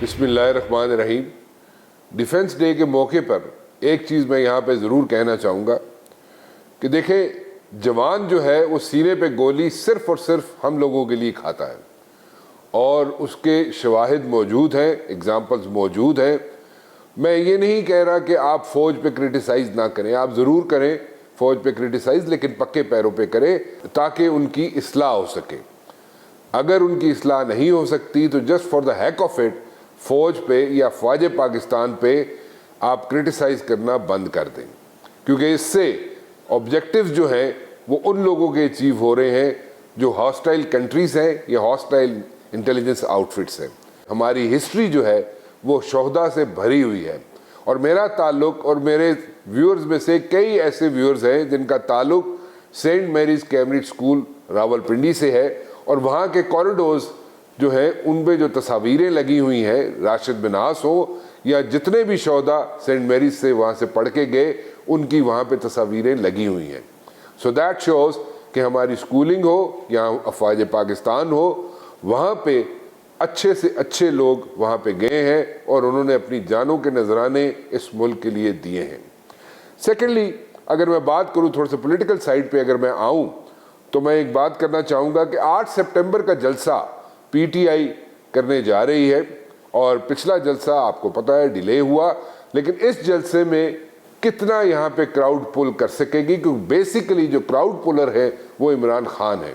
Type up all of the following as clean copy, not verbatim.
بسم اللہ الرحمن الرحیم۔ ڈیفنس ڈے کے موقع پر ایک چیز میں یہاں پہ ضرور کہنا چاہوں گا کہ دیکھیں، جوان جو ہے وہ سینے پہ گولی صرف اور صرف ہم لوگوں کے لیے کھاتا ہے، اور اس کے شواہد موجود ہیں، اگزامپلز موجود ہیں۔ میں یہ نہیں کہہ رہا کہ آپ فوج پہ کرٹیسائز نہ کریں، آپ ضرور کریں فوج پہ کرٹیسائز، لیکن پکے پیروں پہ کریں تاکہ ان کی اصلاح ہو سکے۔ اگر ان کی اصلاح نہیں ہو سکتی تو just for the heck of it فوج پہ یا افواج پاکستان پہ آپ کرٹیسائز کرنا بند کر دیں، کیونکہ اس سے آبجیکٹیوز جو ہیں وہ ان لوگوں کے اچیو ہو رہے ہیں جو ہاسٹائل کنٹریز ہیں یا ہاسٹائل انٹیلیجنس آؤٹ فٹس ہیں۔ ہماری ہسٹری جو ہے وہ شہداء سے بھری ہوئی ہے، اور میرا تعلق اور میرے ویورز میں سے کئی ایسے ویورز ہیں جن کا تعلق saint Mary's Cambridge school Rawalpindi سے ہے، اور وہاں کے کوریڈورز جو ہیں ان پہ جو تصاویریں لگی ہوئی ہیں، راشد بناس ہو یا جتنے بھی شہداء سینٹ میریز سے وہاں سے پڑھ کے گئے، ان کی وہاں پہ تصاویریں لگی ہوئی ہیں۔ سو دیٹ شوز کہ ہماری اسکولنگ ہو یا افواج پاکستان ہو، وہاں پہ اچھے سے اچھے لوگ وہاں پہ گئے ہیں اور انہوں نے اپنی جانوں کے نذرانے اس ملک کے لیے دیے ہیں۔ سیکنڈلی، اگر میں بات کروں تھوڑا سا پولیٹیکل سائڈ پہ اگر میں آؤں تو میں ایک بات کرنا چاہوں گا کہ 8 سپٹمبر کا جلسہ پی ٹی آئی کرنے جا رہی ہے، اور پچھلا جلسہ آپ کو پتہ ہے ڈیلے ہوا، لیکن اس جلسے میں کتنا یہاں پہ کراؤڈ پل کر سکے گی، کیونکہ بیسیکلی جو کراؤڈ پولر ہے وہ عمران خان ہے،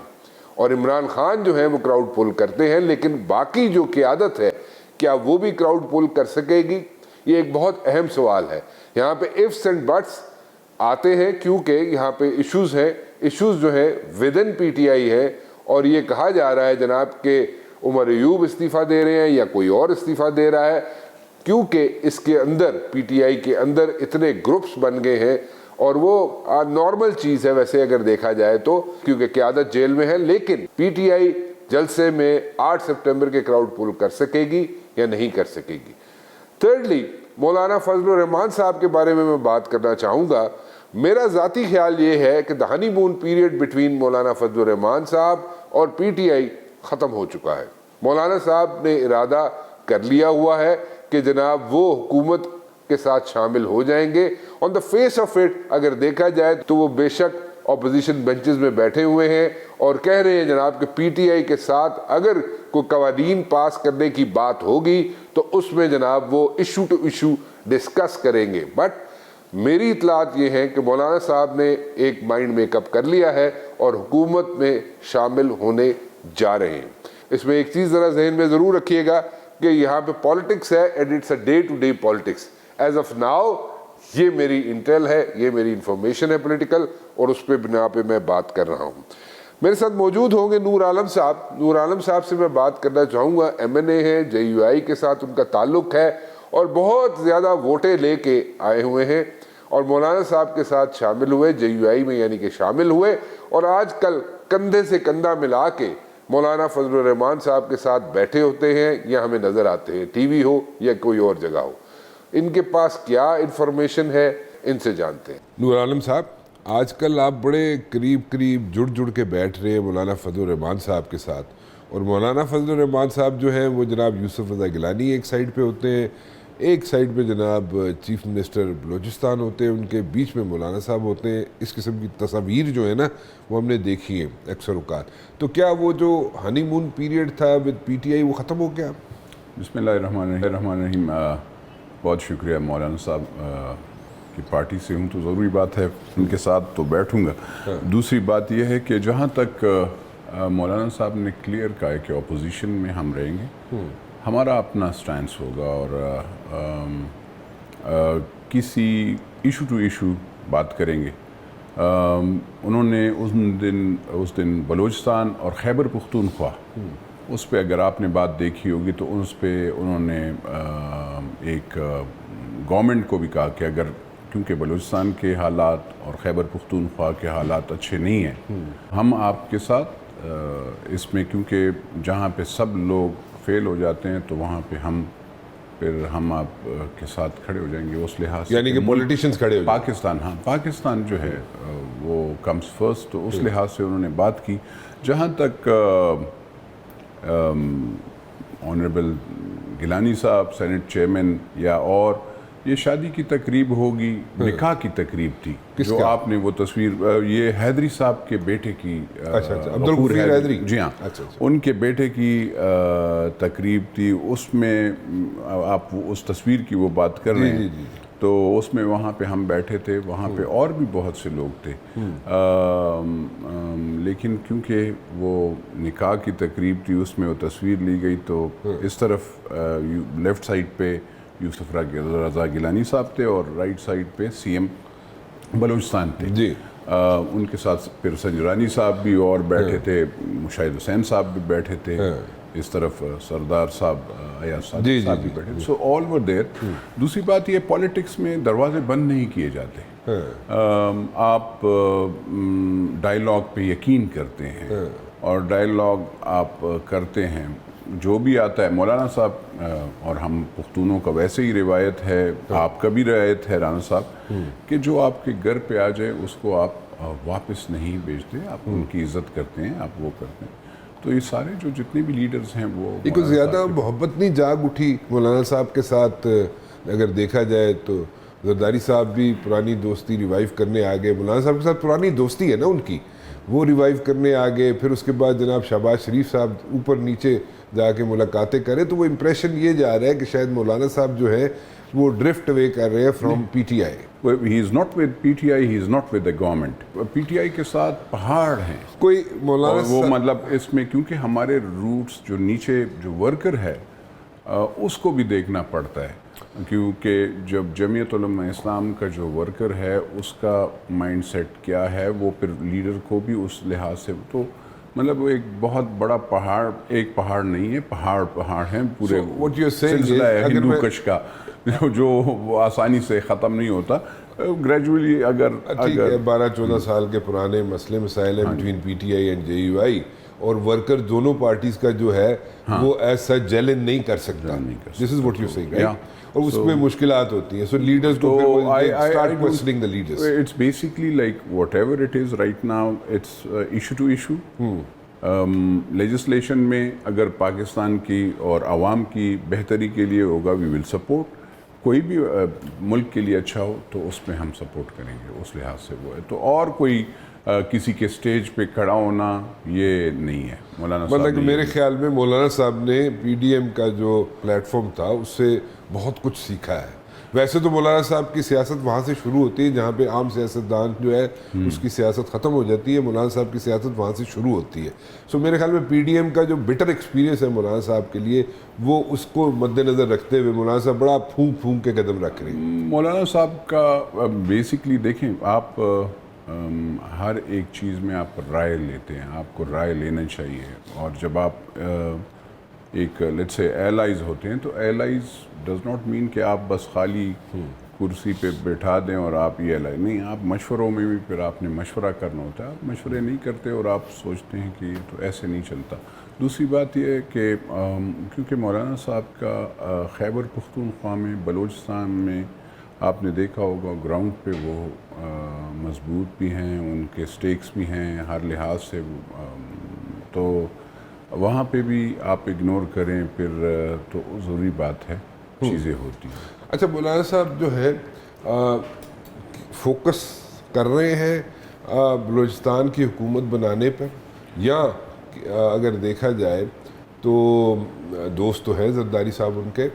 اور عمران خان جو ہے وہ کراؤڈ پل کرتے ہیں، لیکن باقی جو قیادت ہے کیا وہ بھی کراؤڈ پل کر سکے گی؟ یہ ایک بہت اہم سوال ہے۔ یہاں پہ ifs اینڈ بٹس آتے ہیں، کیونکہ یہاں پہ ایشوز ہیں، ایشوز جو ہے ودن پی ٹی آئی ہے، اور یہ کہا جا رہا ہے جناب کہ عمر ایوب استعفیٰ دے رہے ہیں یا کوئی اور استعفیٰ دے رہا ہے، کیونکہ اس کے اندر پی ٹی آئی کے اندر اتنے گروپس بن گئے ہیں، اور وہ نارمل چیز ہے ویسے اگر دیکھا جائے تو، کیونکہ قیادت جیل میں ہے، لیکن پی ٹی آئی جلسے میں 8 سپٹمبر کے کراؤڈ پل کر سکے گی یا نہیں کر سکے گی۔ تھرڈلی، مولانا فضل الرحمان صاحب کے بارے میں بات کرنا چاہوں گا۔ میرا ذاتی خیال یہ ہے کہ دا ہنی مون پیریڈ بٹوین مولانا فضل الرحمان صاحب اور پی ٹی آئی ختم ہو چکا ہے۔ مولانا صاحب نے ارادہ کر لیا ہوا ہے کہ جناب وہ حکومت کے ساتھ شامل ہو جائیں گے۔ آن دا فیس آف اٹ اگر دیکھا جائے تو وہ بے شک اپوزیشن بینچز میں بیٹھے ہوئے ہیں اور کہہ رہے ہیں جناب کہ پی ٹی آئی کے ساتھ اگر کوئی قوانین پاس کرنے کی بات ہوگی تو اس میں جناب وہ ایشو ٹو ایشو ڈسکس کریں گے۔ بٹ میری اطلاعات یہ ہیں کہ مولانا صاحب نے ایک مائنڈ میک اپ کر لیا ہے اور حکومت میں شامل ہونے جا رہے ہیں۔ اس میں ایک چیز ذرا ذہن میں ضرور رکھیے گا کہ یہاں پہ پالیٹکس ہے، and it's a day to day politics. As of now یہ میری انٹیل ہے، یہ میری انفارمیشن ہے پولیٹیکل، اور اس پہ بنا پہ میں بات کر رہا ہوں۔ میرے ساتھ موجود ہوں گے نور عالم صاحب۔ نور عالم صاحب سے میں بات کرنا چاہوں گا، ایم این اے ہے، جے یو آئی کے ساتھ ان کا تعلق ہے، اور بہت زیادہ ووٹیں لے کے آئے ہوئے ہیں، اور مولانا صاحب کے ساتھ شامل ہوئے، جے یو آئی میں یعنی کہ شامل ہوئے، اور آج کل کندھے سے کندھا ملا کے مولانا فضل الرحمان صاحب کے ساتھ بیٹھے ہوتے ہیں یا ہمیں نظر آتے ہیں، ٹی وی ہو یا کوئی اور جگہ ہو۔ ان کے پاس کیا انفارمیشن ہے، ان سے جانتے ہیں۔ نور عالم صاحب، آج کل آپ بڑے قریب جڑ کے بیٹھ رہے ہیں مولانا فضل الرحمان صاحب کے ساتھ، اور مولانا فضل الرحمان صاحب جو ہیں وہ جناب یوسف رضا گیلانی ایک سائڈ پہ ہوتے ہیں، ایک سائڈ پہ جناب چیف منسٹر بلوچستان ہوتے ہیں، ان کے بیچ میں مولانا صاحب ہوتے ہیں۔ اس قسم کی تصاویر جو ہے نا وہ ہم نے دیکھی ہیں اکثر اوقات۔ تو کیا وہ جو ہنی مون پیریڈ تھا ود پی ٹی آئی وہ ختم ہو گیا؟ بسم اللہ الرحمن الرحیم۔ بہت شکریہ مولانا صاحب کی پارٹی سے ہوں تو ضروری بات ہے ان کے ساتھ تو بیٹھوں گا۔ دوسری بات یہ ہے کہ جہاں تک مولانا صاحب نے کلیئر کہا ہے کہ اپوزیشن میں ہم رہیں گے، ہمارا اپنا سٹینس ہوگا، اور کسی ایشو ٹو ایشو بات کریں گے۔ انہوں نے اس دن بلوچستان اور خیبر پختونخوا اس پہ اگر آپ نے بات دیکھی ہوگی تو اس پہ انہوں نے ایک گورنمنٹ کو بھی کہا کہ اگر کیونکہ بلوچستان کے حالات اور خیبر پختونخوا کے حالات اچھے نہیں ہیں، ہم آپ کے ساتھ اس میں، کیونکہ جہاں پہ سب لوگ فیل ہو جاتے ہیں تو وہاں پہ ہم آپ کے ساتھ کھڑے ہو جائیں گے۔ اس لحاظ سے یعنی کہ پولیٹیشنز کھڑے ہو جائیں۔ پاکستان جو ہے وہ کمز فرسٹ، تو اس لحاظ سے انہوں نے بات کی۔ جہاں تک آنریبل گیلانی صاحب سینٹ چیئرمین یا اور یہ شادی کی تقریب ہوگی، نکاح کی تقریب تھی جو آپ نے وہ تصویر، یہ حیدری صاحب کے بیٹے کی، عبدالغفور حیدری، جی ہاں، ان کے بیٹے کی تقریب تھی، اس میں آپ اس تصویر کی وہ بات کر رہے ہیں، تو اس میں وہاں پہ ہم بیٹھے تھے، وہاں پہ اور بھی بہت سے لوگ تھے، لیکن کیونکہ وہ نکاح کی تقریب تھی اس میں وہ تصویر لی گئی، تو اس طرف لیفٹ سائڈ پہ یوسف رضا گیلانی صاحب تھے اور رائٹ سائڈ پہ سی ایم بلوچستان تھے، جی ان کے ساتھ پھر سنجرانی صاحب بھی اور بیٹھے تھے، مشاہد حسین صاحب بھی بیٹھے تھے، اس طرف سردار صاحب ایاز صاحب بھی بیٹھے تھے، سو آل ور دیر۔ دوسری بات یہ پالیٹکس میں دروازے بند نہیں کیے جاتے، آپ ڈائیلاگ پہ یقین کرتے ہیں اور ڈائیلاگ آپ کرتے ہیں، جو بھی آتا ہے۔ مولانا صاحب اور ہم پختونوں کا ویسے ہی روایت ہے، آپ کا بھی روایت ہے رانا صاحب، کہ جو آپ کے گھر پہ آ جائے اس کو آپ واپس نہیں بھیجتے، آپ ان کی عزت کرتے ہیں، آپ وہ کرتے ہیں۔ تو یہ سارے جو جتنے بھی لیڈرز ہیں وہ کوئی زیادہ محبت نہیں جاگ اٹھی مولانا صاحب کے ساتھ؟ اگر دیکھا جائے تو زرداری صاحب بھی پرانی دوستی ریوائیو کرنے آ گئے، مولانا صاحب کے ساتھ پرانی دوستی ہے نا ان کی، وہ ریوائیو کرنے آ گئے، پھر اس کے بعد جناب شہباز شریف صاحب اوپر نیچے جا کے ملاقاتیں کریں، تو وہ امپریشن یہ جا رہا ہے کہ شاید مولانا صاحب جو ہے وہ ڈرفٹ اوے کر رہے ہیں from P T I. He is not with PTI, he is not with the government. PTI کے ساتھ پہاڑ ہیں کوئی مولانا وہ مطلب اس میں، کیونکہ ہمارے روٹس جو نیچے جو ورکر ہے اس کو بھی دیکھنا پڑتا ہے، کیونکہ جب جمعیت علماء اسلام کا جو ورکر ہے اس کا مائنڈ سیٹ کیا ہے، وہ پھر لیڈر کو بھی اس لحاظ سے، تو مطلب وہ ایک بہت بڑا پہاڑ، ایک پہاڑ نہیں ہے، پہاڑ ہیں پورے سلسلہ ہے ہندو کش کا، جو آسانی سے ختم نہیں ہوتا، گریجولی اگر 12-14 سال کے پرانے مسئلے مسائل ہیں between P T I and J U I, اور ورکر دونوں پارٹیز کا جو ہے وہ ایسا جیلن نہیں کر سکتا، this is what you seeing right, اور اس میں مشکلات ہوتی ہیں، سو لیڈرز کو start questioning the leaders. It's basically like whatever it is right now, it's issue to issue. Legislation میں اگر پاکستان کی اور عوام کی بہتری کے لیے ہوگا، وی ول سپورٹ، کوئی بھی ملک کے لیے اچھا ہو تو اس میں ہم سپورٹ کریں گے، اس لحاظ سے وہ ہے، تو اور کوئی کسی کے سٹیج پہ کھڑا ہونا یہ نہیں ہے مولانا صاحب۔ مطلب کہ میرے خیال میں مولانا صاحب نے پی ڈی ایم کا جو پلیٹ فارم تھا اس سے بہت کچھ سیکھا ہے۔ ویسے تو مولانا صاحب کی سیاست وہاں سے شروع ہوتی ہے جہاں پہ عام سیاستدان جو ہے اس کی سیاست ختم ہو جاتی ہے، مولانا صاحب کی سیاست وہاں سے شروع ہوتی ہے، سو میرے خیال میں پی ڈی ایم کا جو بٹر ایکسپیرینس ہے مولانا صاحب کے لیے، وہ اس کو مد نظر رکھتے ہوئے مولانا صاحب بڑا پھونک پھونک کے قدم رکھ رہے ہیں۔ مولانا صاحب کا بیسکلی دیکھیں آپ، ہر ایک چیز میں آپ رائے لیتے ہیں، آپ کو رائے لینا چاہیے، اور جب آپ ایک لیٹس سے ایلائز ہوتے ہیں تو ایلائز ڈز ناٹ مین کہ آپ بس خالی کرسی پہ بیٹھا دیں اور آپ یہ ایلائز نہیں، آپ مشوروں میں بھی پھر آپ نے مشورہ کرنا ہوتا ہے، آپ مشورے نہیں کرتے اور آپ سوچتے ہیں کہ یہ تو ایسے نہیں چلتا۔ دوسری بات یہ ہے کہ کیونکہ مولانا صاحب کا خیبر پختونخوا میں، بلوچستان میں آپ نے دیکھا ہوگا گراؤنڈ پہ وہ مضبوط بھی ہیں، ان کے سٹیکس بھی ہیں ہر لحاظ سے، تو وہاں پہ بھی آپ اگنور کریں پھر تو ضروری بات ہے، چیزیں ہوتی ہیں۔ اچھا مولانا صاحب جو ہے فوکس کر رہے ہیں بلوچستان کی حکومت بنانے پر، یا اگر دیکھا جائے تو دوست تو ہیں زرداری صاحب ان کے،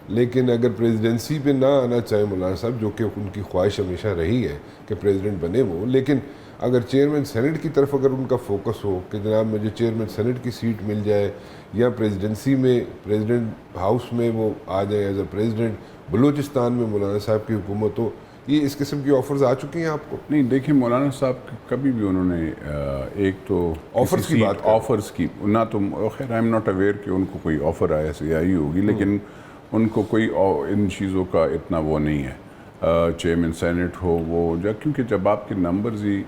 لیکن اگر پریزیڈنسی پہ نہ آنا چاہیں مولانا صاحب، جو کہ ان کی خواہش ہمیشہ رہی ہے کہ پریزیڈنٹ بنے وہ، لیکن اگر چیئرمین سینٹ کی طرف اگر ان کا فوکس ہو کہ جناب مجھے چیئرمین سینٹ کی سیٹ مل جائے، یا پریزیڈنسی میں پریزیڈنٹ ہاؤس میں وہ آ جائیں ایز اے پریزیڈنٹ، بلوچستان میں مولانا صاحب کی حکومت ہو، یہ اس قسم کی آفرز آ چکی ہیں آپ کو؟ نہیں دیکھیں، مولانا صاحب کبھی بھی انہوں نے ایک تو آفرز کی بات آفرز کی نہ، تو خیر آئی ایم ناٹ اویئر کہ ان کو کوئی آفر ایسے آئی ہوگی، لیکن ان کو کوئی ان چیزوں کا اتنا وہ نہیں ہے، چیئرمین سینٹ ہو وہ، کیونکہ جب آپ کے نمبرز ہی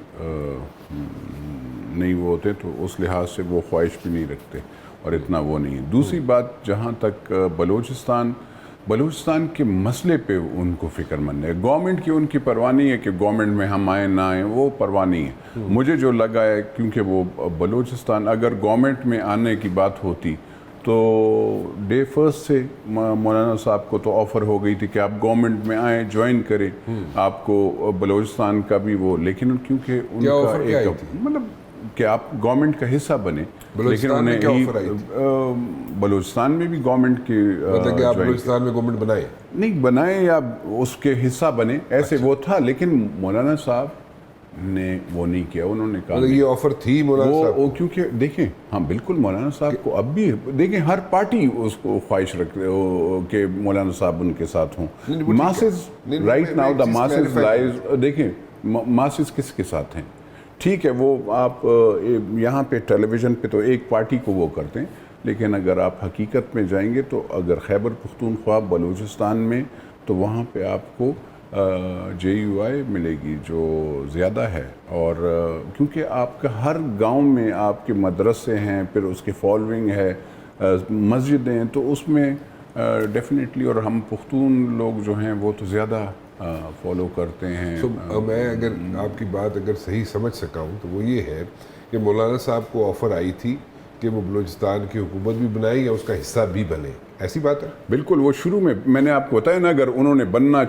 نہیں وہ ہوتے تو اس لحاظ سے وہ خواہش بھی نہیں رکھتے اور اتنا وہ نہیں ہے۔ دوسری بات، جہاں تک بلوچستان کے مسئلے پہ ان کو فکر مند ہے، گورنمنٹ کی ان کی پرواہ نہیں ہے کہ گورنمنٹ میں ہم آئیں نہ آئیں، وہ پرواہ نہیں ہے۔ مجھے جو لگا ہے، کیونکہ وہ بلوچستان اگر گورنمنٹ میں آنے کی بات ہوتی تو ڈے فرسٹ سے مولانا صاحب کو تو آفر ہو گئی تھی کہ آپ گورنمنٹ میں آئیں جوائن کریں, آپ کو بلوچستان کا بھی وہ, لیکن کیونکہ ان کا ایک مطلب کہ آپ گورنمنٹ کا حصہ بنے, لیکن انہیں بلوچستان میں بھی گورنمنٹ کی مطلب کہ آپ بلوچستان میں گورنمنٹ بنائیں نہیں بنائیں یا اس کے حصہ بنے ایسے وہ تھا, لیکن مولانا صاحب نے وہ نہیں کیا. انہوں نے کہا یہ آفر تھی مولانا صاحب وہ کیونکہ دیکھیں ہاں بالکل مولانا صاحب کو اب بھی دیکھیں ہر پارٹی اس کو خواہش رکھتے ہو کہ مولانا صاحب ان کے ساتھ ہوں. Masses right now the masses لائز, دیکھیں ماسز کس کے ساتھ ہیں, ٹھیک ہے وہ آپ یہاں پہ ٹیلی ویژن پہ تو ایک پارٹی کو وہ کرتے ہیں, لیکن اگر آپ حقیقت میں جائیں گے تو اگر خیبر پختونخوا بلوچستان میں تو وہاں پہ آپ کو جے یو آئی ملے گی جو زیادہ ہے. اور کیونکہ آپ کا ہر گاؤں میں آپ کے مدرسے ہیں, پھر اس کی فالوئنگ ہے, مسجدیں, تو اس میں ڈیفینیٹلی, اور ہم پختون لوگ جو ہیں وہ تو زیادہ فالو کرتے ہیں. میں اگر آپ کی بات اگر صحیح سمجھ سکا ہوں تو وہ یہ ہے کہ مولانا صاحب کو آفر آئی تھی کہ وہ بلوچستان کی حکومت بھی بنائے یا اس کا حصہ بھی بنے, ایسی بات ہے؟ بالکل, وہ شروع میں نے آپ کو بتایا نا, اگر انہوں نے بننا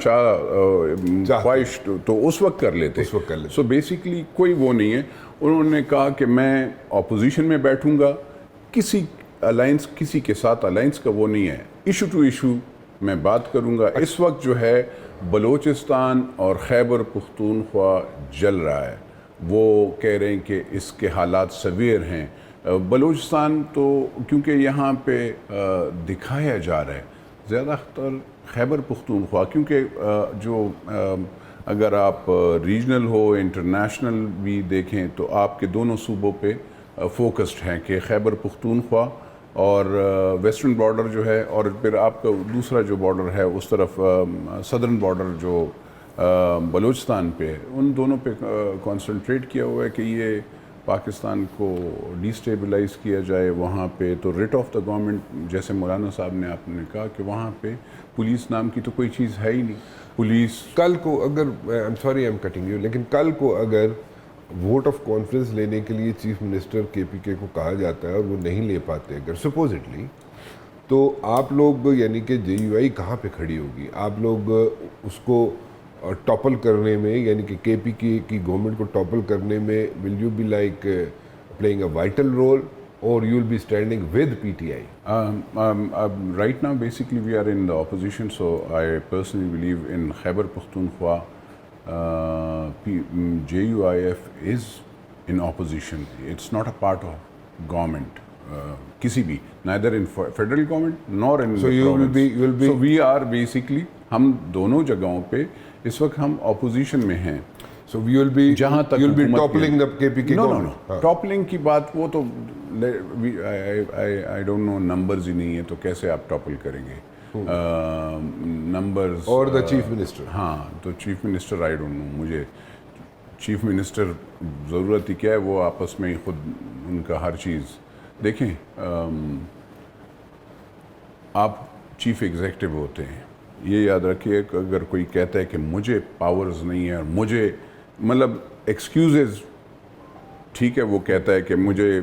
خواہش تو اس وقت کر لیتے. سو بیسیکلی کوئی وہ نہیں ہے. انہوں نے کہا کہ میں اپوزیشن میں بیٹھوں گا, کسی الائنس کسی کے ساتھ الائنس کا وہ نہیں ہے, ایشو ٹو ایشو میں بات کروں گا. اس وقت جو ہے بلوچستان اور خیبر پختونخوا جل رہا ہے, وہ کہہ رہے ہیں کہ اس کے حالات سویر ہیں. بلوچستان تو کیونکہ یہاں پہ دکھایا جا رہا ہے زیادہ تر خیبر پختونخوا, کیونکہ جو اگر آپ ریجنل ہو انٹرنیشنل بھی دیکھیں تو آپ کے دونوں صوبوں پہ فوکسڈ ہیں کہ خیبر پختونخوا اور ویسٹرن بارڈر جو ہے, اور پھر آپ کا دوسرا جو بارڈر ہے اس طرف صدرن بارڈر جو بلوچستان پہ ہے, ان دونوں پہ کانسنٹریٹ کیا ہوا ہے کہ یہ پاکستان کو ڈیسٹیبلائز کیا جائے وہاں پہ. تو ریٹ آف دا گورنمنٹ, جیسے مولانا صاحب نے آپ نے کہا کہ وہاں پہ پولیس نام کی تو کوئی چیز ہے ہی نہیں. پولیس کل کو اگر کٹنگ یو, لیکن کل کو اگر ووٹ آف کانفیڈنس لینے کے لیے چیف منسٹر کے پی کے کو کہا جاتا ہے اور وہ نہیں لے پاتے اگر سپوزٹلی, تو آپ لوگ یعنی کہ جے یو آئی کہاں پہ کھڑی ہوگی؟ آپ لوگ اس کو ٹاپل کرنے میں, یعنی کہ کے پی کی گورنمنٹ کو ٹاپل کرنے میں will you be like playing a vital role اور you will be standing with P T I? Right now basically we are in the opposition, so I personally believe in Khyber Pakhtunkhwa. JUIF is in opposition. It's not a part of government. کسی بھی, neither in federal government nor in the province. So we are basically, ہم دونوں جگہوں پہ اس وقت ہم opposition میں ہیں. So we will be, جہاں تک you will be toppling the KPK government. No. Toppling کی بات وہ تو I don't know, numbers ہی نہیں ہے تو کیسے آپ ٹاپل کریں گے numbers. اور the chief minister. ہاں, تو chief minister I don't know, مجھے چیف منسٹر ضرورت ہی کیا ہے, وہ آپس میں ہی خود ان کا ہر چیز دیکھیں. آپ چیف ایگزیکٹو ہوتے ہیں, یہ یاد رکھیے کہ اگر کوئی کہتا ہے کہ مجھے پاورز نہیں ہے اور مجھے مطلب ایکسکیوزز, ٹھیک ہے, وہ کہتا ہے کہ مجھے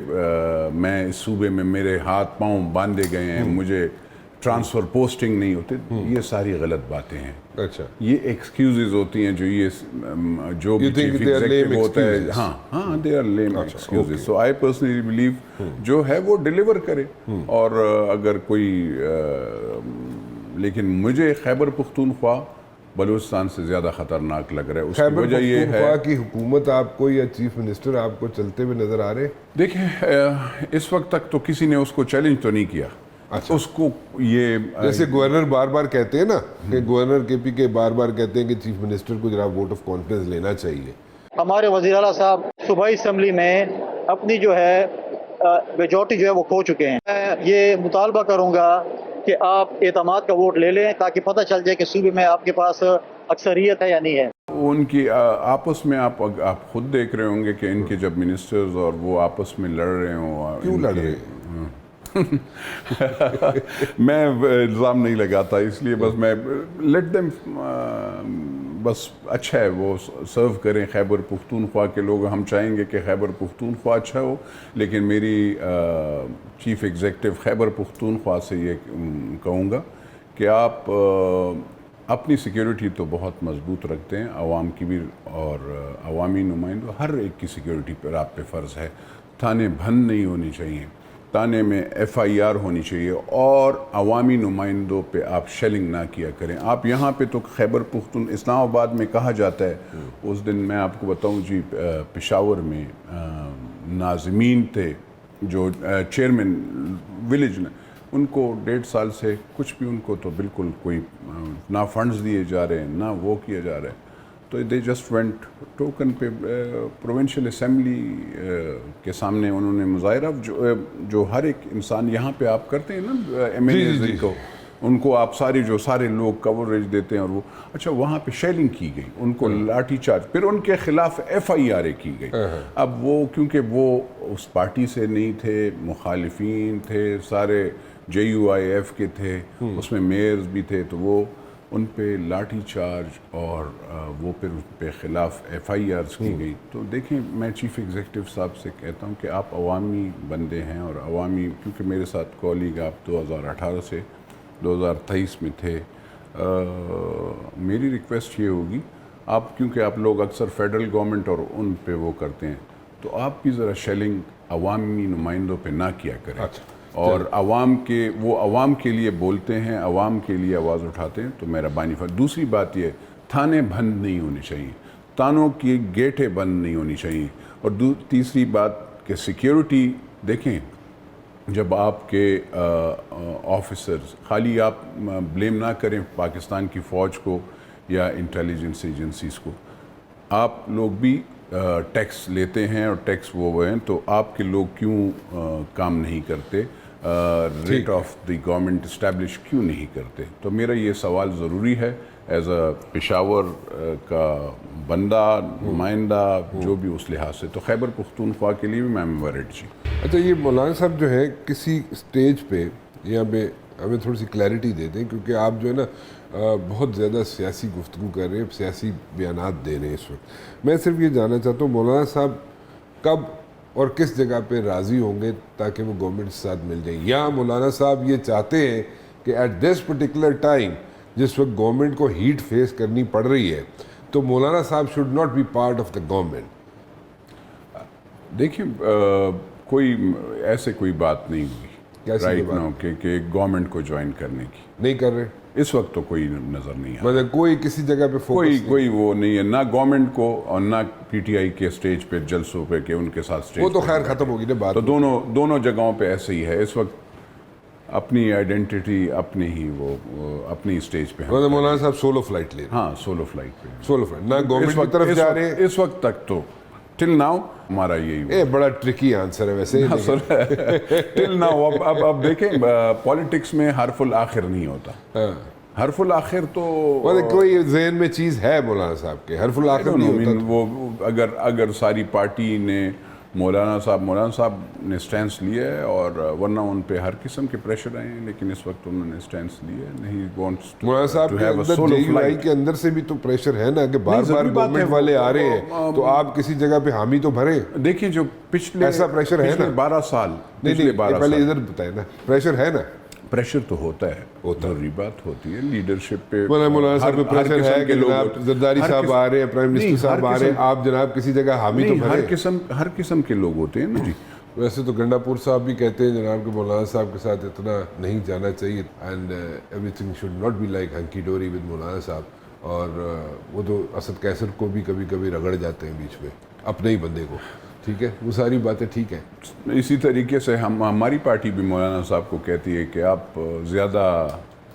میں اس صوبے میں میرے ہاتھ پاؤں باندھے گئے ہیں, مجھے ٹرانسفر پوسٹنگ نہیں ہوتے, یہ ساری غلط باتیں ہیں. اچھا, یہ ایکسکیوزز ہوتی ہیں جو بھی چیف ایگزیکٹو ہوتا ہے. ہاں they are lame excuses. So I personally believe جو ہے وہ ڈیلیور کرے. اور اگر کوئی لیکن مجھے خیبر پختونخوا بلوچستان سے زیادہ خطرناک لگ رہا ہے. اس کی وجہ یہ ہے خیبر پختونخوا کی حکومت آپ کو یا چیف منسٹر آپ کو چلتے ہوئے نظر آ رہے؟ دیکھیں اس وقت تک تو کسی نے اس کو چیلنج تو نہیں کیا. اس کو یہ جیسے گورنر بار بار کہتے ہیں نا کہ گورنر کے پی کے بار بار کہتے ہیں کہ چیف منسٹر کو ذرا ووٹ آف کانفیڈنس لینا چاہیے. ہمارے وزیر اعلیٰ صاحب صوبائی اسمبلی میں اپنی جو ہے میجورٹی جو ہے وہ کھو چکے ہیں. میں یہ مطالبہ کروں گا کہ آپ اعتماد کا ووٹ لے لیں تاکہ پتہ چل جائے کہ صوبے میں آپ کے پاس اکثریت ہے یا نہیں ہے. ان کی آپس میں آپ خود دیکھ رہے ہوں گے کہ ان کے جب منسٹرز اور وہ آپس میں لڑ رہے ہوں. کیوں لڑ رہے ہیں؟ میں الزام نہیں لگاتا, اس لیے بس میں لیٹ دیم بس اچھا ہے وہ سرو کریں خیبر پختونخوا کے لوگ. ہم چاہیں گے کہ خیبر پختونخوا اچھا ہو, لیکن میری چیف ایگزیکٹو خیبر پختونخوا سے یہ کہوں گا کہ آپ اپنی سیکیورٹی تو بہت مضبوط رکھتے ہیں, عوام کی بھی اور عوامی نمائندوں ہر ایک کی سیکیورٹی پر آپ پہ فرض ہے. تھانے بند نہیں ہونی چاہیے, تانے میں FIR ہونی چاہیے, اور عوامی نمائندوں پہ آپ شیلنگ نہ کیا کریں. آپ یہاں پہ تو خیبر پختون اسلام آباد میں کہا جاتا ہے, اس دن میں آپ کو بتاؤں جی پشاور میں ناظمین تھے جو چیئرمین ولیج نے, ان کو 1.5 سال سے کچھ بھی ان کو تو بالکل کوئی نہ فنڈز دیے جا رہے ہیں نہ وہ کیا جا رہا ہے. تو دے جسٹ وینٹ ٹوکن پہ پروونشل اسمبلی کے سامنے انہوں نے مظاہرہ, جو ہر ایک انسان یہاں پہ آپ کرتے ہیں نا MLAs کو, ان کو آپ سارے لوگ کوریج دیتے ہیں, اور وہ اچھا وہاں پہ شیلنگ کی گئی, ان کو لاٹھی چارج, پھر ان کے خلاف FIR کی گئی. اب وہ کیونکہ وہ اس پارٹی سے نہیں تھے, مخالفین تھے, سارے JUIF کے تھے, اس میں میئرز بھی تھے, تو وہ ان پہ لاٹھی چارج اور وہ پھر ان پہ خلاف FIRs کی گئی. تو دیکھیں میں چیف ایگزیکٹو صاحب سے کہتا ہوں کہ آپ عوامی بندے ہیں, اور عوامی, کیونکہ میرے ساتھ کالیگ آپ 2018 سے 2023 میں تھے, میری ریکویسٹ یہ ہوگی آپ, کیونکہ آپ لوگ اکثر فیڈرل گورنمنٹ اور ان پہ وہ کرتے ہیں, تو آپ بھی ذرا شیلنگ عوامی نمائندوں پہ نہ کیا کریں. اور وہ عوام کے لیے بولتے ہیں, عوام کے لیے آواز اٹھاتے ہیں, تو میرا بانی فرض. دوسری بات یہ, تھانے بند نہیں ہونے چاہیے, تانوں کی گیٹیں بند نہیں ہونی چاہیے. اور تیسری بات کہ سیکیورٹی دیکھیں, جب آپ کے آفیسرز, خالی آپ بلیم نہ کریں پاکستان کی فوج کو یا انٹیلیجنس ایجنسیز کو, آپ لوگ بھی ٹیکس لیتے ہیں اور ٹیکس وہ ہیں, تو آپ کے لوگ کیوں کام نہیں کرتے, rate of the government establish کیوں نہیں کرتے. تو میرا یہ سوال ضروری ہے ایز اے پشاور کا بندہ, نمائندہ, جو بھی اس لحاظ سے. تو خیبر پختونخوا کے لیے بھی میں ورڈ جی. اچھا یہ مولانا صاحب جو ہے کسی اسٹیج پہ یہاں پہ ہمیں تھوڑی سی کلیئرٹی دے دیں, کیونکہ آپ جو ہے نا بہت زیادہ سیاسی گفتگو کر رہے ہیں, سیاسی بیانات دے رہے ہیں اس وقت. میں صرف یہ جاننا چاہتا ہوں مولانا صاحب کب اور کس جگہ پہ راضی ہوں گے تاکہ وہ گورنمنٹ کے ساتھ مل جائیں, یا مولانا صاحب یہ چاہتے ہیں کہ ایٹ دس پرٹیکولر ٹائم جس وقت گورنمنٹ کو ہیٹ فیس کرنی پڑ رہی ہے تو مولانا صاحب should not be part of the government. دیکھیں کوئی ایسے کوئی بات نہیں ہوئی رائٹ ناؤ کہ گورنمنٹ کو جوائن کرنے کی. نہیں کر رہے اس وقت, تو کوئی نظر نہیں آ, مطلب کوئی کسی جگہ پہ کوئی وہ نہیں ہے, نہ گورنمنٹ کو اور نہ PTI کے اسٹیج پہ جلسوں پہ کہ ان کے ساتھ اسٹیج, وہ تو خیر ختم ہوگی نا بات. تو دونوں جگہوں پہ ایسے ہی ہے اس وقت, اپنی آئیڈینٹی اپنی ہی وہ اپنی اسٹیج پہ. مولانا صاحب سولو فلائٹ لے رہے ہیں. ہاں سولو فلائٹ پہ, سولو فلائٹ, نہ گورنمنٹ کی طرف جا رہے ہیں اس وقت تک. تو ٹل ناؤ ہمارا یہی بڑا ٹرکی آنسر ہے ویسے. ٹل ناؤ اب دیکھیں پالیٹکس میں حرف الآخر نہیں ہوتا. حرف الآخر تو کوئی ذہن میں چیز ہے مولانا صاحب کے, حرف الآخر نہیں ہوتا. وہ اگر ساری پارٹی نے مولانا صاحب نے سٹینس لیا ہے, اور ورنہ ان پہ ہر قسم کے پریشر آئے ہیں, لیکن اس وقت انہوں نے سٹینس لیا ہے. نہیں مولانا صاحب کے اندر JUI کے اندر سے بھی تو پریشر ہے نا کہ بار بار گورنمنٹ والے آ رہے ہیں, تو آپ کسی جگہ پہ حامی تو بھریں. دیکھیں جو پچھلے ایسا پریشر ہے نا 12 سال, نہیں پہلے ادھر بتائیں نا, پریشر ہے نا. پریشر تو ہوتا ہے, ضروری بات ہوتی ہے لیڈرشپ پہ. مولانا صاحب پہ پریشر ہے کہ جناب زرداری صاحب آ رہے ہیں, پرائم منسٹر صاحب آ رہے ہیں, آپ جناب کسی جگہ حامی تو بھریں. ہر قسم کے لوگ ہوتے ہیں نا جی. ویسے تو گنڈا پور صاحب بھی کہتے ہیں جناب کہ مولانا صاحب کے ساتھ اتنا نہیں جانا چاہیے, and everything should not be like hunky dory with Maulana صاحب. اور وہ تو اسد کیسر کو بھی کبھی کبھی رگڑ جاتے ہیں بیچ میں اپنے ہی بندے کو. ٹھیک ہے, وہ ساری باتیں ٹھیک ہیں. اسی طریقے سے ہماری پارٹی بھی مولانا صاحب کو کہتی ہے کہ آپ زیادہ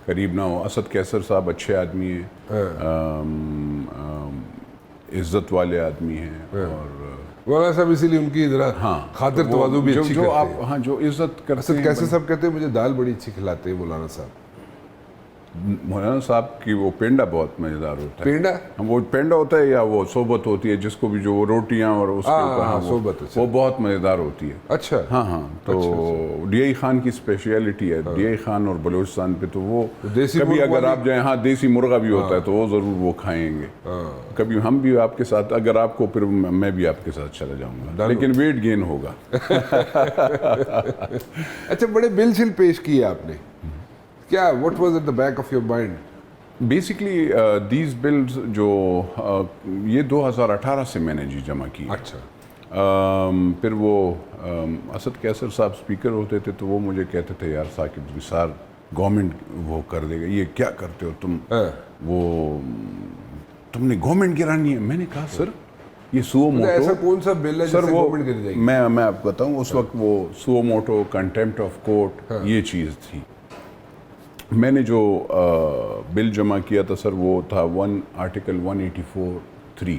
قریب نہ ہو. اسد کیسر صاحب اچھے آدمی ہیں, عزت والے آدمی ہیں, اور مولانا صاحب اسی لیے ان کی ذرا خاطر تواضع بھی اچھی کرتے ہیں. جو عزت کرتے ہیں. اسد کیسر صاحب کہتے ہیں مجھے دال بڑی اچھی کھلاتے ہیں مولانا صاحب. مولانا صاحب کی وہ پینڈا بہت مزیدار ہوتا ہے. پینڈا وہ پینڈا ہوتا ہے یا وہ صحبت ہوتی ہے جس کو بھی جو وہ روٹیاں اور اس کے اوپر صحبت, وہ بہت مزیدار ہوتی ہے. اچھا ہاں تو ڈی آئی خان کی اسپیشلٹی ہے. ڈی آئی خان اور بلوچستان پہ تو وہ کبھی اگر آپ جائیں, ہاں دیسی مرغا بھی ہوتا ہے تو وہ ضرور وہ کھائیں گے. کبھی ہم بھی آپ کے ساتھ, اگر آپ کو, پھر میں بھی آپ کے ساتھ چلا جاؤں گا, لیکن ویٹ گین ہوگا. اچھا, بڑے بل شل پیش کیے آپ نے, کیا what was at the back of your mind? Basically these bills جو یہ 2018 سے میں نے جمع کی. اچھا. پھر وہ اسد کیسر صاحب اسپیکر ہوتے تھے تو وہ مجھے کہتے تھے یار ثاقب نثار گورنمنٹ وہ کر دے گا, یہ کیا کرتے ہو تم, وہ تم نے گورنمنٹ گرانی ہے. میں نے کہا سر یہ سو موٹو, ایسا کون سا بل ہے سر جس سے گورنمنٹ گر جائے گی؟ میں آپ کو بتاؤں, اس وقت وہ سو موٹو, کنٹیمپٹ آف کورٹ, یہ چیز تھی. میں نے جو بل جمع کیا تھا سر وہ تھا آرٹیکل 184(3).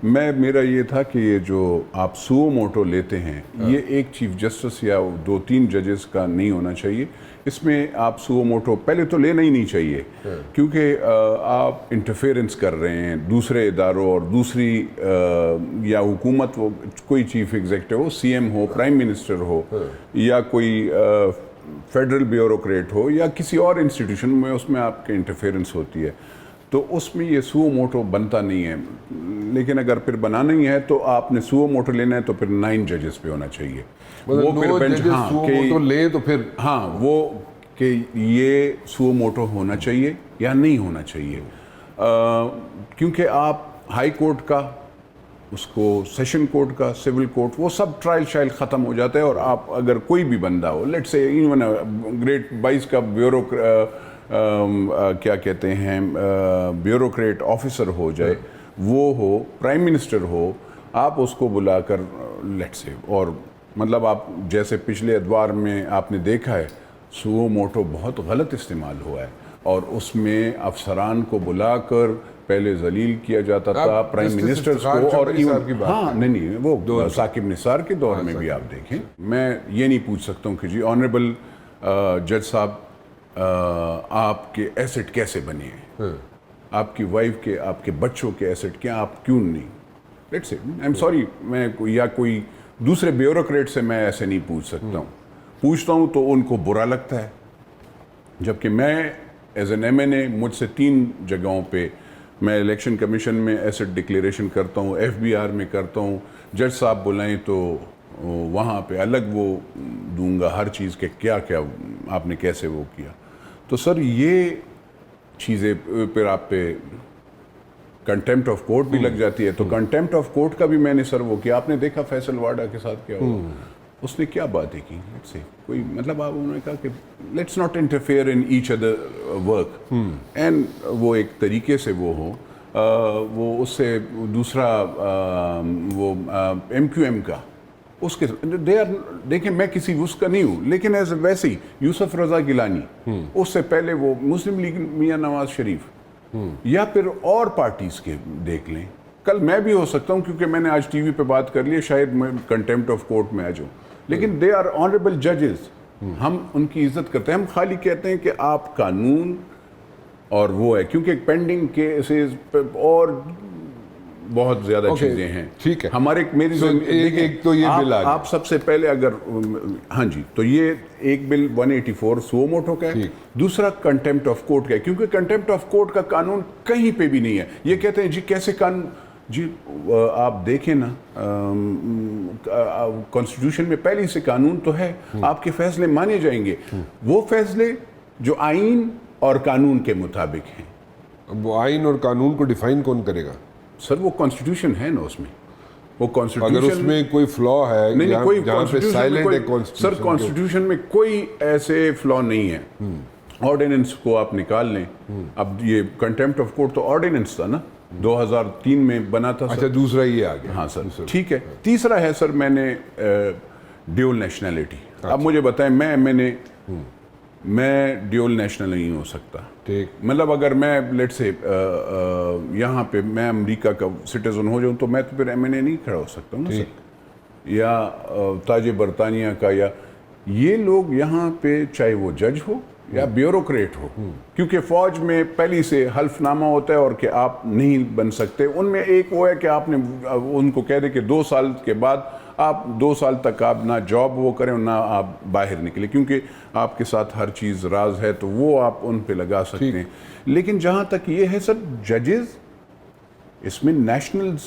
میرا یہ تھا کہ یہ جو آپ سو موٹو لیتے ہیں یہ ایک چیف جسٹس یا 2-3 ججز کا نہیں ہونا چاہیے. اس میں آپ سو موٹو پہلے تو لینا ہی نہیں چاہیے, کیونکہ آپ انٹرفیئرنس کر رہے ہیں دوسرے اداروں اور دوسری یا حکومت, وہ کوئی چیف ایگزیکٹو ہو, سی ایم ہو, پرائم منسٹر ہو, یا کوئی فیڈرل بیوروکریٹ ہو, یا کسی اور انسٹیٹیوشن میں, اس میں آپ کے انٹرفیئرنس ہوتی ہے. تو اس میں یہ سو موٹو بنتا نہیں ہے. لیکن اگر پھر بنانا ہی ہے تو آپ نے سو موٹو لینا ہے تو پھر 9 ججز پہ ہونا چاہیے. وہ پھر بینچ موٹو لیں تو پھر وہ کہ یہ سو موٹو ہونا چاہیے یا نہیں ہونا چاہیے, کیونکہ آپ ہائی کورٹ کا, اس کو سیشن کورٹ کا, سول کورٹ, وہ سب ٹرائل شائل ختم ہو جاتا ہے. اور آپ اگر کوئی بھی بندہ ہو, لیٹ سے ایون گریٹ 22 کا کیا کہتے ہیں بیوروکریٹ آفیسر ہو جائے, وہ ہو, پرائم منسٹر ہو, آپ اس کو بلا کر لیٹ سے, اور مطلب آپ جیسے پچھلے ادوار میں آپ نے دیکھا ہے سو موٹو بہت غلط استعمال ہوا ہے, اور اس میں افسران کو بلا کر پہلے ذلیل کیا جاتا تھا, پرائم منسٹرز کو, اور ہاں نہیں وہ ثاقب نثار کے دور میں بھی آپ دیکھیں. میں یہ نہیں پوچھ سکتا ہوں کہ جی آنریبل جج صاحب آپ کے ایسٹ کیسے بنے ہیں, آپ کی وائف کے, آپ کے بچوں کے ایسٹ کیا, آپ کیوں نہیں, let's say I am sorry, میں یا کوئی دوسرے بیوروکریٹ سے میں ایسے نہیں پوچھ سکتا ہوں. پوچھتا ہوں تو ان کو برا لگتا ہے, جبکہ میں ایز این ایم این اے مجھ سے 3 جگہوں پہ میں الیکشن کمیشن میں ایسٹ ڈکلیریشن کرتا ہوں, ایف بی آر میں کرتا ہوں, جج صاحب بلائیں تو وہاں پہ الگ وہ دوں گا ہر چیز کے کیا کیا آپ نے کیسے وہ کیا. تو سر یہ چیزیں پھر آپ پہ کنٹیمپٹ آف کورٹ بھی لگ جاتی ہے. تو کنٹیمپٹ آف کورٹ کا بھی میں نے سر وہ کیا. آپ نے دیکھا فیصل واڈا کے ساتھ کیا ہوا, اس نے کیا باتیں کی, لیٹس سے کوئی مطلب آپ انہوں نے کہا کہ let's not interfere in each other work, and وہ ایک طریقے سے وہ ہو, وہ اس سے دوسرا وہ ایم کیو ایم کا اس کے دیکھیں میں کسی اس کا نہیں ہوں, لیکن ایسے ویسے ہی یوسف رضا گیلانی, اس سے پہلے وہ مسلم لیگ میاں نواز شریف, یا پھر اور پارٹیز کے دیکھ لیں. کل میں بھی ہو سکتا ہوں کیونکہ میں نے آج ٹی وی پہ بات کر لی, شاید میں کنٹیمپٹ آف کورٹ میں آ جاؤں, لیکن دے آر آنریبل ججز, ہم ان کی عزت کرتے ہیں. ہم خالی کہتے ہیں کہ آپ قانون اور وہ ہے, کیونکہ پینڈنگ کیسز اور بہت زیادہ چیزیں ہیں. ٹھیک ہے, ہمارے میری ایک تو یہ بل آپ سب سے پہلے اگر ہاں جی, تو یہ ایک بل 184 سو موٹو کا ہے, دوسرا کنٹیمپٹ آف کورٹ کا ہے, کیونکہ کنٹیمپٹ آف کورٹ کا قانون کہیں پہ بھی نہیں ہے. یہ کہتے ہیں جی کیسے قانون, جی آپ دیکھیں نا کانسٹیٹیوشن میں پہلے سے قانون تو ہے, آپ کے فیصلے مانے جائیں گے, وہ فیصلے جو آئین اور قانون کے مطابق ہیں. وہ آئین اور قانون کو ڈیفائن کون کرے گا سر؟ وہ کانسٹیٹیوشن ہے نا, اس میں وہ کانسٹیٹیوشن, اگر اس میں کوئی فلا ہے نہیں, کوئی سر کانسٹیٹیوشن میں کوئی ایسے فلا نہیں ہے. آرڈیننس کو آپ نکال لیں, اب یہ کنٹیمپٹ آف کورٹ تو آرڈیننس تھا نا, 2003 میں بنا تھا. اچھا, دوسرا یہ آ گیا. ہاں سر ٹھیک ہے. تیسرا ہے سر میں نے ڈیول نیشنلٹی. اب مجھے بتائیں, میں ڈیول نیشنل نہیں ہو سکتا. ٹھیک, مطلب اگر میں لیٹ سے یہاں پہ میں امریکہ کا سٹیزن ہو جاؤں تو میں تو پھر ایم این اے نہیں کھڑا ہو سکتا ہوں نا سر, یا تاج برطانیہ کا, یا یہ لوگ یہاں پہ چاہے وہ جج ہو یا بیوروکریٹ ہو، کیونکہ فوج میں پہلی سے حلف نامہ ہوتا ہے اور کہ آپ نہیں بن سکتے. ان میں ایک وہ ہے کہ آپ نے ان کو کہہ دے کہ 2 سال کے بعد آپ 2 سال تک آپ نہ جاب وہ کریں اور نہ آپ باہر نکلیں، کیونکہ آپ کے ساتھ ہر چیز راز ہے تو وہ آپ ان پہ لگا سکتے ہیں. لیکن جہاں تک یہ ہے سر، ججز اس میں نیشنلز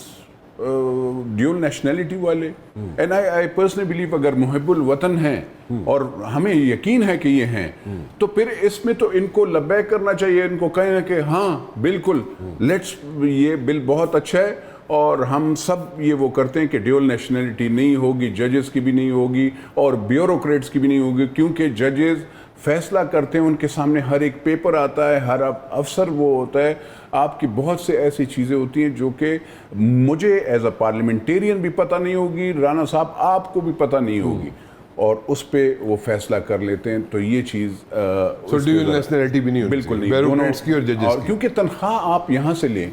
ڈیول نیشنلٹی والے، اینڈ آئی پرسنلی بلیو اگر محب الوطن ہیں اور ہمیں یقین ہے کہ یہ ہیں، تو پھر اس میں تو ان کو لبیک کرنا چاہیے، ان کو کہیں کہ ہاں بالکل لیٹس، یہ بل بہت اچھا ہے اور ہم سب یہ وہ کرتے ہیں کہ ڈیول نیشنلٹی نہیں ہوگی، ججز کی بھی نہیں ہوگی اور بیوروکریٹس کی بھی نہیں ہوگی، کیونکہ ججز فیصلہ کرتے ہیں، ان کے سامنے ہر ایک پیپر آتا ہے، ہر افسر وہ ہوتا ہے. آپ کی بہت سے ایسی چیزیں ہوتی ہیں جو کہ مجھے ایز اے پارلیمنٹیرین بھی پتہ نہیں ہوگی، رانا صاحب آپ کو بھی پتہ نہیں ہوگی، اور اس پہ وہ فیصلہ کر لیتے ہیں. تو یہ چیز ڈیول نیشنلٹی بھی نہیں ہوتی، بالکل نہیں، بیوروکریٹس کی اور ججز کی، کیونکہ تنخواہ آپ یہاں سے لیں،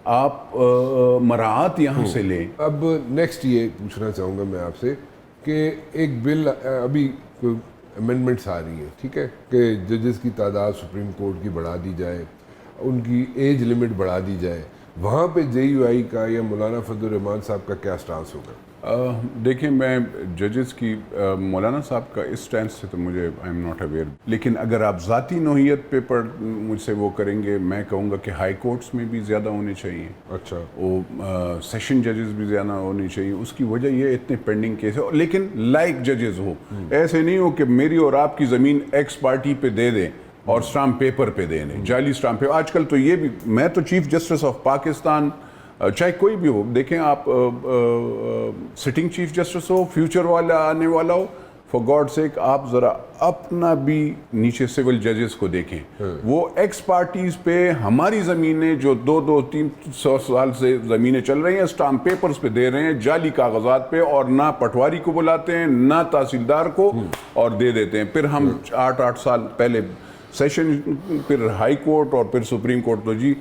آپ مراعات یہاں سے لیں. اب نیکسٹ یہ پوچھنا چاہوں گا میں آپ سے کہ ایک بل ابھی امینڈمنٹس آ رہی ہیں، ٹھیک ہے، کہ ججز کی تعداد سپریم کورٹ کی بڑھا دی جائے، ان کی ایج لمٹ بڑھا دی جائے. وہاں پہ جے یو آئی کا یا مولانا فضل الرحمان صاحب کا کیا سٹانس ہوگا؟ دیکھیں، میں ججز کی مولانا صاحب کا اس سٹینس سے تو مجھے آئی ایم ناٹ اویئر، لیکن اگر آپ ذاتی نوعیت پہ مجھ سے وہ کریں گے، میں کہوں گا کہ ہائی کورٹس میں بھی زیادہ ہونے چاہیے. اچھا. وہ سیشن ججز بھی زیادہ ہونے چاہیے. اس کی وجہ یہ اتنے پینڈنگ کیس ہے، لیکن لائک ججز ہو، ایسے نہیں ہو کہ میری اور آپ کی زمین ایکس پارٹی پہ دے دیں اور اسٹامپ پیپر پہ دیں، جعلی اسٹامپ پیپر. آج کل تو یہ بھی، میں تو چیف جسٹس آف پاکستان چاہے کوئی بھی ہو، دیکھیں آپ سٹنگ چیف جسٹس ہو، فیوچر والا آنے والا ہو، فار گاڈ سیک آپ ذرا اپنا بھی نیچے سول ججز کو دیکھیں. وہ ایکس پارٹیز پہ ہماری زمینیں جو 200-300 سال سے زمینیں چل رہی ہیں، اسٹامپ پیپرز پہ دے رہے ہیں، جعلی کاغذات پہ، اور نہ پٹواری کو بلاتے ہیں نہ تحصیلدار کو، اور دے دیتے ہیں. پھر ہم 8 سال پہلے سیشن، پھر ہائی کورٹ اور پھر سپریم کورٹ. تو جی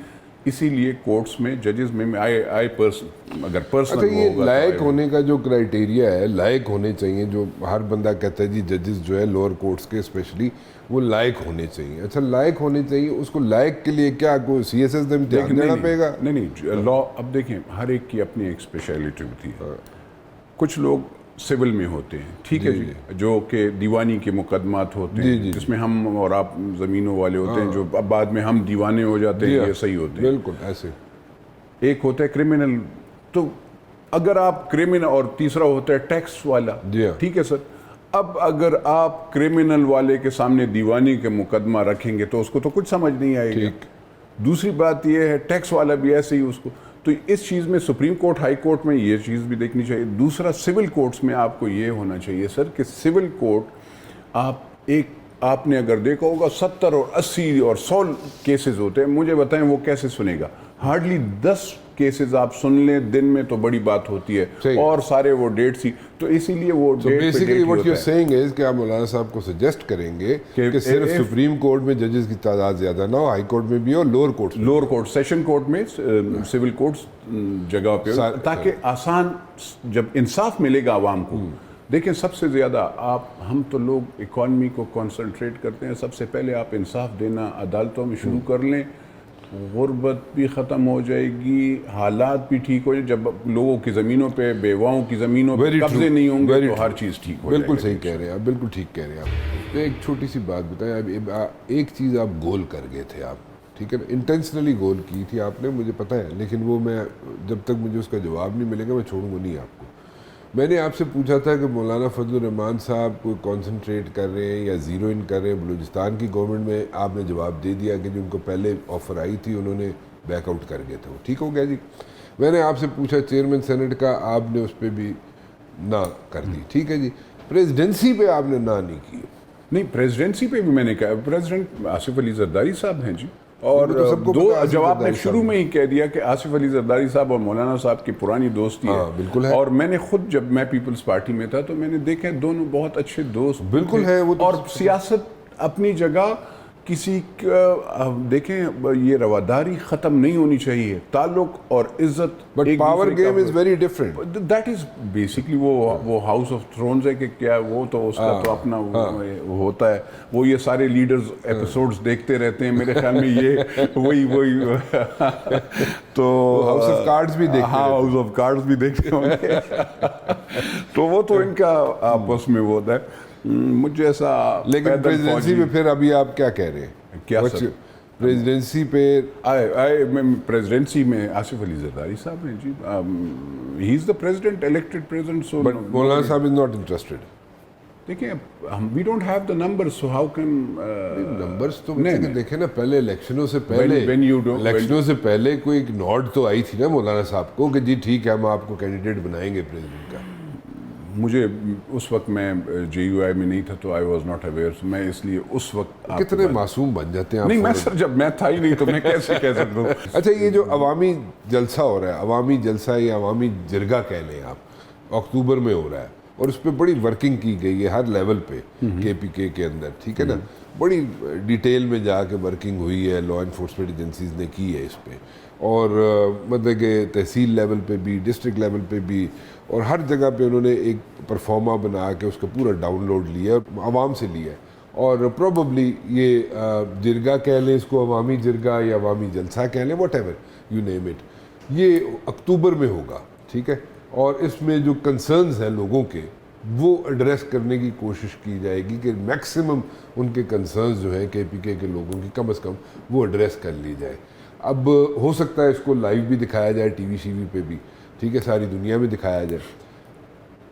اسی لیے کورٹس میں ججز میں اگر پرسنل یہ لائق ہونے کا جو کرائیٹیریا ہے، لائق ہونے چاہیے، جو ہر بندہ کہتا ہے جی ججز جو ہے لوور کورٹس کے اسپیشلی وہ لائق ہونے چاہیے. اچھا، لائق ہونے چاہیے، اس کو لائق کے لیے کیا کوئی سی ایس ایس امتحان دینا پڑے گا؟ نہیں، لا اب دیکھیں ہر ایک کی اپنی ایک اسپیشلٹی ہوتی ہے. کچھ لوگ سول میں ہوتے ہیں، ٹھیک ہے جی، جو کہ دیوانی کے مقدمات ہوتے ہیں، جس میں ہم اور آپ زمینوں والے ہوتے ہیں، جو اب بعد میں ہم دیوانے ہو جاتے ہیں، یہ صحیح ہوتے ہیں. بالکل ایسے. ایک ہوتا ہے کرمنل، تو اگر آپ کرمنل، اور تیسرا ہوتا ہے ٹیکس والا، ٹھیک ہے سر. اب اگر آپ کرمنل والے کے سامنے دیوانی کے مقدمہ رکھیں گے تو اس کو تو کچھ سمجھ نہیں آئے گا. دوسری بات یہ ہے ٹیکس والا بھی ایسے ہی اس کو. تو اس چیز میں سپریم کورٹ، ہائی کورٹ میں یہ چیز بھی دیکھنی چاہیے. دوسرا سول کورٹس میں آپ کو یہ ہونا چاہیے سر کہ سول کورٹ آپ نے اگر دیکھا ہوگا 70 اور 80 اور 100 کیسز ہوتے ہیں. مجھے بتائیں وہ کیسے سنے گا؟ ہارڈلی 10 کیسز آپ سن لیں دن میں تو بڑی بات ہوتی ہے، اور سارے وہ ڈیٹس ہی. تو اسی لیے وہ بیسیکلی واٹ یو سیئنگ از کہ آپ مولانا صاحب کو سجیسٹ کریں گے کہ صرف سپریم کورٹ میں ججز کی تعداد زیادہ نہ ہو، ہائی کورٹ میں بھی ہو، لوور کورٹ، سیشن کورٹ میں، سول کورٹس جگہ پہ، تاکہ آسان جب انصاف ملے گا عوام کو. دیکھیں سب سے زیادہ ہم تو لوگ اکانومی کو کنسنٹریٹ کرتے ہیں، سب سے پہلے آپ انصاف دینا عدالتوں میں شروع کر لیں، غربت بھی ختم ہو جائے گی، حالات بھی ٹھیک ہو جائے. جب لوگوں کی زمینوں پہ، بیواؤں کی زمینوں پہ قبضے نہیں ہوں گے تو ہر چیز ٹھیک ہو جائے گی. بالکل صحیح کہہ رہے ہیں آپ، بالکل ٹھیک کہہ رہے ہیں آپ. تو ایک چھوٹی سی بات بتائیں، ایک چیز آپ گول کر گئے تھے آپ، ٹھیک ہے نا، انٹینشنلی گول کی تھی آپ نے، مجھے پتہ ہے، لیکن وہ میں جب تک مجھے اس کا جواب نہیں ملے گا میں چھوڑوں گا نہیں آپ کو. میں نے آپ سے پوچھا تھا کہ مولانا فضل الرحمان صاحب کوئی کانسنٹریٹ کر رہے ہیں یا زیرو ان کر رہے ہیں بلوچستان کی گورنمنٹ میں. آپ نے جواب دے دیا کہ جو ان کو پہلے آفر آئی تھی انہوں نے بیک آؤٹ کر گئے تھے، وہ ٹھیک ہو گیا جی. میں نے آپ سے پوچھا چیئرمین سینٹ کا، آپ نے اس پہ بھی نہ کر دی، ٹھیک ہے جی. پریزیڈنسی پہ آپ نے نہ نہیں کی. نہیں، پریزیڈنسی پہ بھی میں نے کہا، پریزیڈنٹ آصف علی زرداری صاحب ہیں جی. اور دو جواب میں شروع میں ہی کہہ دیا کہ آصف علی زرداری صاحب اور مولانا صاحب کی پرانی دوستی ہے. بالکل ہے. اور میں نے خود جب میں پیپلز پارٹی میں تھا تو میں نے دیکھا دونوں بہت اچھے دوست بالکل ہے. اور سیاست اپنی جگہ کسی دیکھیں یہ رواداری ختم نہیں ہونی چاہیے, تعلق اور عزت. But power game is very different. That is basically وہ ہاؤس آف تھرونز ہے کہ کیا وہ تو اس کا تو اپنا ہوتا ہے. وہ یہ سارے لیڈرز ایپیسوڈز دیکھتے رہتے ہیں میرے خیال میں, یہ وہی تو ہاؤس آف کارڈز بھی دیکھتے, ہاں ہاؤس آف کارڈز بھی دیکھتے ہوں گے. تو وہ تو ان کا آپس میں وہ ہوتا ہے. مجھے ایسا, لیکن پریزیڈنسی میں پھر ابھی آپ کیا کہہ رہے ہیں؟ کیا پریزیڈنسی پہ پریزیڈنسی میں آصف علی زرداری صاحب ہیں جی, he is the president, elected president. So مولانا صاحب از ناٹ انٹرسٹڈ. دیکھیں we don't have the number, so how can numbers تو دیکھیں نا, پہلے الیکشنوں سے پہلے کوئی ایک نوڈ تو آئی تھی نا مولانا صاحب کو کہ جی ٹھیک ہے ہم آپ کو کینڈیڈیٹ بنائیں گے پریزیڈنٹ کا. مجھے اس وقت میں جے یو آئی میں نہیں تھا تو آئی واز ناٹ اویئر, میں اس لیے اس وقت. کتنے معصوم بن جاتے ہیں آپ. نہیں میں سر جب میں تھا ہی نہیں تو میں کیسے کہہ سکتا ہوں. اچھا یہ جو عوامی جلسہ ہو رہا ہے, عوامی جلسہ یا عوامی جرگہ کہہ لیں آپ, اکتوبر میں ہو رہا ہے اور اس پہ بڑی ورکنگ کی گئی ہے ہر لیول پہ کے پی کے اندر, ٹھیک ہے نا, بڑی ڈیٹیل میں جا کے ورکنگ ہوئی ہے, لا انفورسمنٹ ایجنسیز نے کی ہے اس پہ, اور مطلب کہ تحصیل لیول پہ بھی, ڈسٹرکٹ لیول پہ بھی, اور ہر جگہ پہ انہوں نے ایک پرفارما بنا کے اس کا پورا ڈاؤن لوڈ لیا ہے, عوام سے لیا ہے. اور پروبیبلی یہ جرگہ کہہ لیں اس کو, عوامی جرگہ یا عوامی جلسہ کہہ لیں, what ever you name it, یہ اکتوبر میں ہوگا, ٹھیک ہے. اور اس میں جو کنسرنز ہیں لوگوں کے وہ ایڈریس کرنے کی کوشش کی جائے گی کہ میکسیمم ان کے کنسرنز جو ہیں کے پی کے لوگوں کی کم از کم وہ ایڈریس کر لی جائے. اب ہو سکتا ہے اس کو لائیو بھی دکھایا جائے ٹی وی پہ بھی, ٹھیک ہے, ساری دنیا میں دکھایا جائے.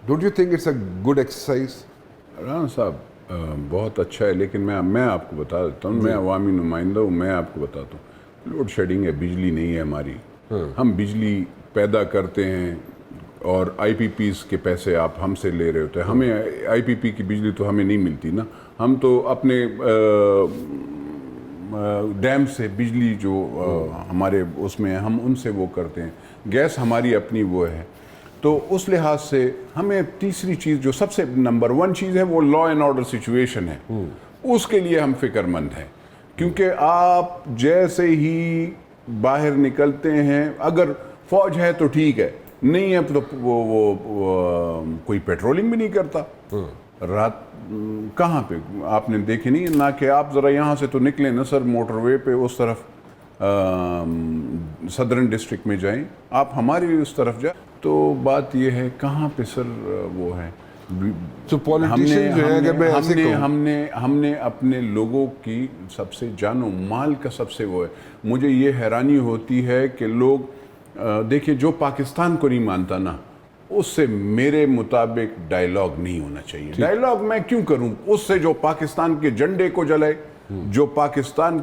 Don't you think it's a good exercise? Rana صاحب بہت اچھا ہے, لیکن میں آپ کو بتا دیتا ہوں, میں عوامی نمائندہ ہوں, میں آپ کو بتاتا ہوں, لوڈ شیڈنگ ہے, بجلی نہیں ہے ہماری. ہم بجلی پیدا کرتے ہیں اور آئی پی پیز کے پیسے آپ ہم سے لے رہے ہوتے ہیں. ہمیں آئی پی پی کی بجلی تو ہمیں نہیں ملتی نا, ہم تو اپنے ڈیم سے بجلی جو ہمارے اس میں ہم ان سے وہ کرتے ہیں. گیس ہماری اپنی وہ ہے. تو اس لحاظ سے ہمیں تیسری چیز جو سب سے نمبر 1 چیز ہے وہ لا اینڈ آرڈر سچویشن ہے, اس کے لیے ہم فکر مند ہیں. کیونکہ آپ جیسے ہی باہر نکلتے ہیں, اگر فوج ہے تو ٹھیک ہے, نہیں ہے تو وہ کوئی پیٹرولنگ بھی نہیں کرتا. رات کہاں پہ آپ نے دیکھے نہیں, نہ کہ آپ ذرا یہاں سے تو نکلیں نا سر موٹر وے پہ اس طرف صدرن ڈسٹرکٹ میں جائیں, آپ ہماری اس طرف جائیں. تو بات یہ ہے کہاں پہ سر وہ ہے. تو پولیٹیشین جو ہے اگر میں ایسے کہوں, ہم نے اپنے لوگوں کی سب سے جان و مال کا سب سے وہ ہے. مجھے یہ حیرانی ہوتی ہے کہ لوگ دیکھیے جو پاکستان کو نہیں مانتا نا, اس سے میرے مطابق ڈائیلاگ نہیں ہونا چاہیے. ڈائیلاگ میں کیوں کروں اس سے جو پاکستان کے جھنڈے کو جلائے, جو پاکستان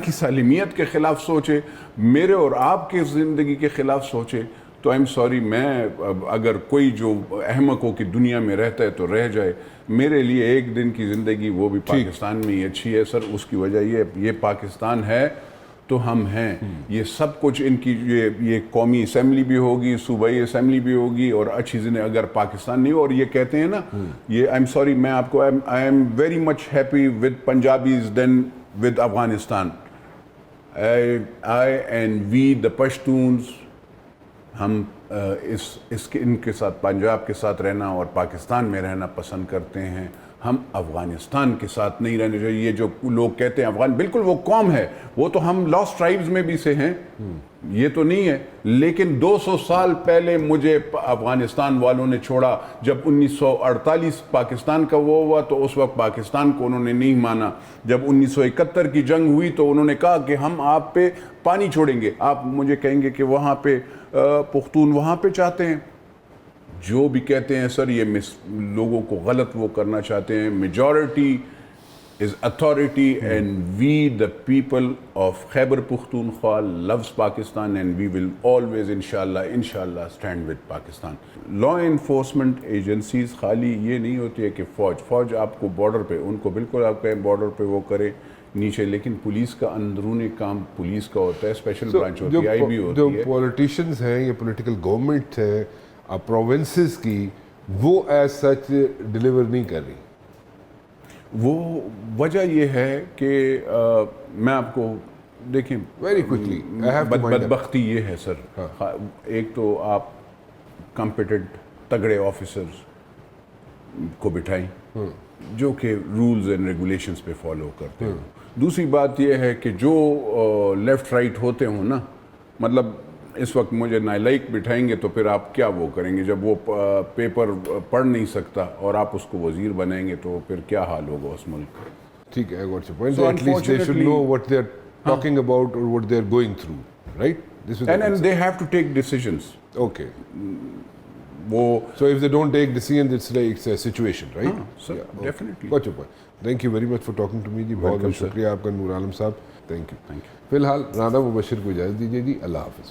کی سالمیت کے خلاف سوچے, میرے اور آپ کی زندگی کے خلاف سوچے. تو آئی ایم سوری, میں اگر کوئی جو احمقوں کی دنیا میں رہتا ہے تو رہ جائے. میرے لیے ایک دن کی زندگی وہ بھی پاکستان میں ہی اچھی ہے سر. اس کی وجہ یہ پاکستان ہے تو ہم ہیں. یہ سب کچھ ان کی یہ قومی اسمبلی بھی ہوگی, صوبائی اسمبلی بھی ہوگی, اور اچھی زندگی اگر پاکستان نہیں ہو. اور یہ کہتے ہیں نا, یہ آئی ایم سوری, میں آپ کو I am very much happy with Punjabis then with Afghanistan. I and we the Pashtuns, ہم ان کے ساتھ پنجاب کے ساتھ رہنا اور پاکستان میں رہنا پسند کرتے ہیں. ہم افغانستان کے ساتھ نہیں رہنے چاہیے. یہ جو لوگ کہتے ہیں افغان, بالکل وہ قوم ہے, وہ تو ہم لاسٹ ٹرائبز میں بھی سے ہیں, یہ تو نہیں ہے. لیکن 200 سال پہلے مجھے افغانستان والوں نے چھوڑا. جب 1948 پاکستان کا وہ ہوا تو اس وقت پاکستان کو انہوں نے نہیں مانا. جب 1971 کی جنگ ہوئی تو انہوں نے کہا کہ ہم آپ پہ پانی چھوڑیں گے. آپ مجھے کہیں گے کہ وہاں پہ پختون وہاں پہ چاہتے ہیں. جو بھی کہتے ہیں سر, یہ لوگوں کو غلط وہ کرنا چاہتے ہیں. Majority is authority and we the people of Khyber Pakhtunkhwa loves Pakistan and we will always انشاءاللہ stand with Pakistan. Law enforcement agencies خالی یہ نہیں ہوتی ہے کہ فوج آپ کو بارڈر پہ, ان کو بالکل آپ کہیں بارڈر پہ وہ کرے نیچے, لیکن پولیس کا اندرونی کام پولیس کا ہوتا ہے, اسپیشل برانچ ہوتی ہے, آئی بی ہوتی ہے. جو پولیٹیشنز ہیں یا پولیٹیکل گورنمنٹ ہے پروونسز کی, وہ ایز سچ ڈیلیور نہیں کر رہی. وہ وجہ یہ ہے کہ میں آپ کو دیکھیں Very quickly, I have to wind up. بدبختی یہ ہے سر، ایک تو آپ کمپیٹنٹ تگڑے آفیسرز کو بٹھائیں جو کہ رولز اینڈ ریگولیشنز پہ فالو کرتے ہوں. دوسری بات یہ ہے کہ جو لیفٹ رائٹ ہوتے ہوں نا، مطلب اس وقت مجھے نالائق بٹھائیں گے تو پھر آپ کیا وہ کریں گے جب وہ پیپر پڑھ نہیں سکتا اور آپ اس کو وزیر بنائیں گے تو پھر کیا حال ہوگا اس ملک کا. ٹھیک ہے, I got your point. So At least they should unfortunately- know what they're talking about or what they're going through, right? This is the and concept. they have to take decisions. Okay. وہ So if they don't take decisions, it's like it's a situation, right? sir, okay. definitely. Got your point. Thank you very much for talking to me جی. بہت بہت شکریہ آپ کا نور عالم صاحب. Thank you. فی الحال رانا مبشر کو اجازت دیجیے جی. اللہ حافظ.